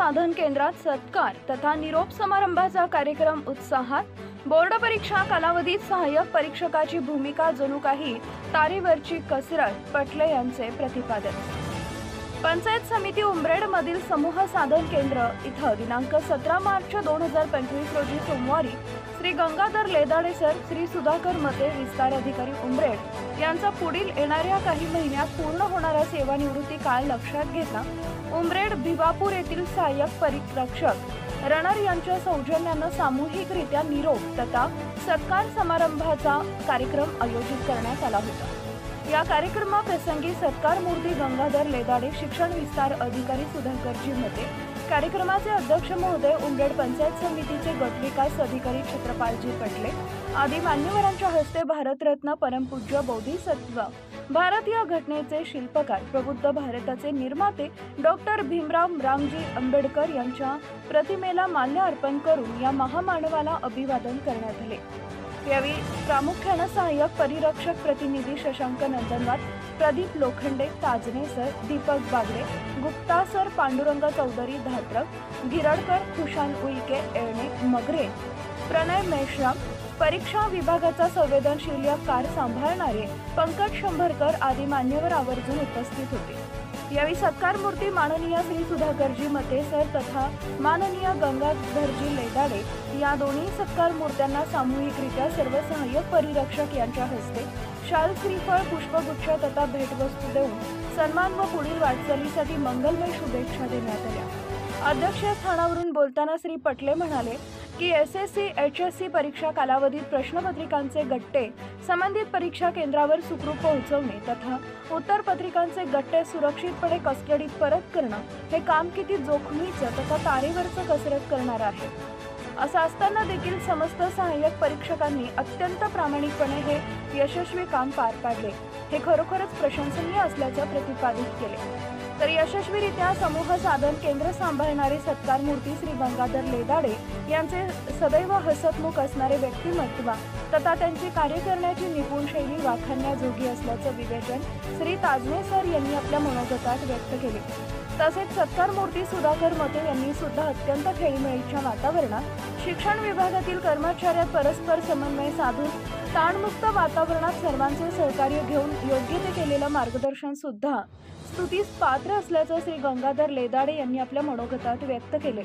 साधन केंद्रात सत्कार तथा निरोप समारंभाचा कार्यक्रम उत्साहात। बोर्ड परीक्षा कालावधीत सहाय्यक परीक्षकाची भूमिका जणू काही तारेवरची कसरत, पटले यांचे प्रतिपादन। पंचायत समिती उमरेड मधील समूह साधन केंद्र इथं दिनांक 17 मार्च 2025 रोजी सोमवारी श्री गंगाधर लेदाडे सर, श्री सुधाकर मते, विस्तार अधिकारी उमरेड यांचा पुढील येणाऱ्या काही महिन्यात पूर्ण होणारा सेवानिवृत्ती काळ लक्षात घेता उमरेड भिवापूर येथील सहाय्यक परीक्षक रणर यांच्या सौजन्याने सामूहिकरित्या निरोप तथा सत्कार समारंभाचा कार्यक्रम आयोजित करण्यात आला होता। या कार्यक्रमाप्रसंगी सत्कार मूर्ती गंगाधर लेदाडे, शिक्षण विस्तार अधिकारी सुधाकरजी मते, कार्यक्रमाचे अध्यक्ष महोदय, उमरेड पंचायत समितीचे गट विकास अधिकारी छत्रपालजी पटले आदी मान्यवरांच्या हस्ते भारतरत्न परमपूज्य बोधिसत्व भारतीय घटनेचे शिल्पकार, प्रबुद्ध भारताचे निर्माते डॉक्टर भीमराव रामजी आंबेडकर यांच्या प्रतिमेला माल्य अर्पण करून या महामानवाला अभिवादन करण्यात आले। यावेळी प्रामुख्याने सहाय्यक परिरक्षक प्रतिनिधी शशांक नंदनवार, प्रदीप लोखंडे, ताजने सर, दीपक बागडे, गुप्ता सर, पांडुरंग चौधरी धात्रक, गिरडकर, खुशाल उईके, एरणे, मगरे, प्रणय मेश्राम, परीक्षा विभागाचा संवेदनशील कार सांभाळणारे पंकज शंभरकर आदी मान्यवर आवर्जून उपस्थित होते। यावेळी सत्कार मूर्ती माननीय श्री सुधाकरजी मते सर तथा माननीय गंगाधरजी लेदाडे या दोन्ही सत्कार मूर्त्यांना सामूहिकरित्या सर्व सहाय्यक परिरक्षक यांच्या हस्ते शाल, श्रीफळ, पुष्पगुच्छ तथा भेटवस्तू देऊन सन्मान व पुढील वाटचालीसाठी मंगलमय शुभेच्छा देण्यात आल्या। अध्यक्षस्थानावरून बोलताना श्री पटले म्हणाले की एसएससी एचएससी परीक्षा कालावधीत प्रश्नपत्रिकांचे गट्टे संबंधित परीक्षा केंद्रावर सुखरूप पोहोचवणे तथा उत्तरपत्रिकांचे गट्टे सुरक्षितपणे कस्टडीत परत करणं हे काम किती जोखमीचं तथा तारेवरचं कसरत करणार आहे। असं असताना देखील समस्त सहाय्यक परीक्षकांनी अत्यंत प्रामाणिकपणे हे यशस्वी काम पार पाडले, हे खरोखरच प्रशंसनीय असल्याचं प्रतिपादित केले। तर यशस्वीरित्या समूह साधन केंद्र सांभाळणारे सत्कार मूर्ती श्री गंगाधर लेदाडे यांचे सदैव हसतमुख असणारे व्यक्तिमत्व तथा त्यांची कार्य करण्याची निपुण शैली वाखाणण्याजोगी असल्याचं विवेचन श्री ताजने सर यांनी आपल्या मनोगतात व्यक्त केले। तसेच सत्कार मूर्ती सुधाकर मते यांनी सुद्धा अत्यंत खेळीमेळीच्या वातावरणात शिक्षण विभागातील कर्मचाऱ्यांत परस्पर समन्वय साधून ताणमुक्त वातावरणात सर्वांचे सहकार्य घेऊन योग्य ते केलेलं मार्गदर्शन सुद्धा स्तुतीस पात्र असल्याचं श्री गंगाधर लेदाडे यांनी आपल्या मनोगतात व्यक्त केले।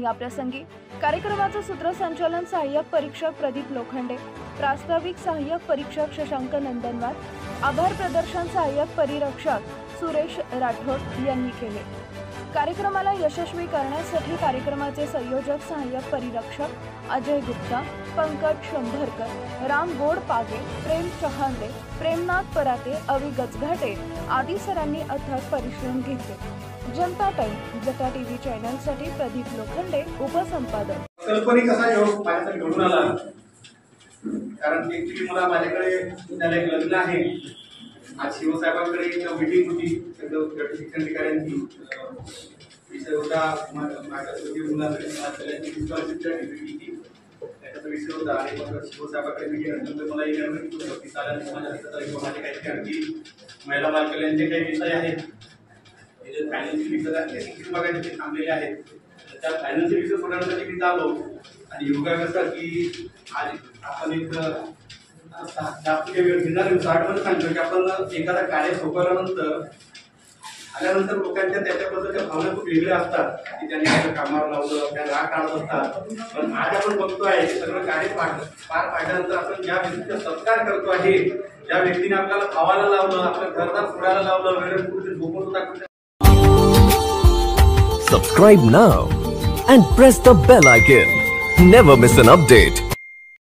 या प्रसंगी कार्यक्रमाचं सूत्रसंचालन सहाय्यक परीक्षक प्रदीप लोखंडे, प्रास्ताविक सहाय्यक परीक्षक शशांक नंदनवार, आभार प्रदर्शन सहाय्यक परिरक्षक सुरेश राठोड यांनी केले। कार्यक्रमाला यशस्वी करण्यासाठी कार्यक्रमाचे संयोजक सहाय्यक परिरक्षक अजय गुप्ता, पंकज शंभरकर, राम गोडपागे, प्रेम चहांदे, प्रेमनाथ पराते, अवी गजघाटे आदी सरांनी अथक परिश्रम घेतले। जनता टाइम जटा टीव्ही चॅनलसाठी प्रदीप लोखंडे, उपसंपादक। कल्पनिक असा योग माझ्यासाठी घडून आला, कारण ऍक्च्युली मला माझ्याकडे त्याला एक लग्न आहे। आज शिवसाहेबांकडे एक मीटिंग होती शिक्षण अधिकाऱ्यांची, विषय होता माझ्या मुलांकडे त्याचा विषय होता आणि मग शिवसाहेबांकडे मीटिंग नंतर मला माझे काही आणखी महिला बालकल्याणचे काही विषय आहेत, फायनान्शियल विषय थांबलेले आहेत, त्या फायनान्शियल विषय सोडवण्यासाठी मी आलो। आणि योगा कसं की आज आपण एक जास्त वेळ घेणार 60 मध्ये सांगतो की आपण एखादा कार्य सोपवल्यानंतर आल्यानंतर लोकांच्या त्याच्याबद्दलच्या भावना खूप वेगळ्या असतात की त्यांनी आपल्या कामावर लावलं, त्या राग काढत असतात। पण आज आपण बघतोय हे सगळं कार्य पार पाडल्यानंतर आपण ज्या व्यक्तीचा सत्कार करतो आहे, ज्या व्यक्तीने आपल्याला खावायला लावलं, आपल्या घरदार सोडायला लावलं, वेळेत कुठे झोपून होता। Subscribe now and press the bell icon. Never miss an update.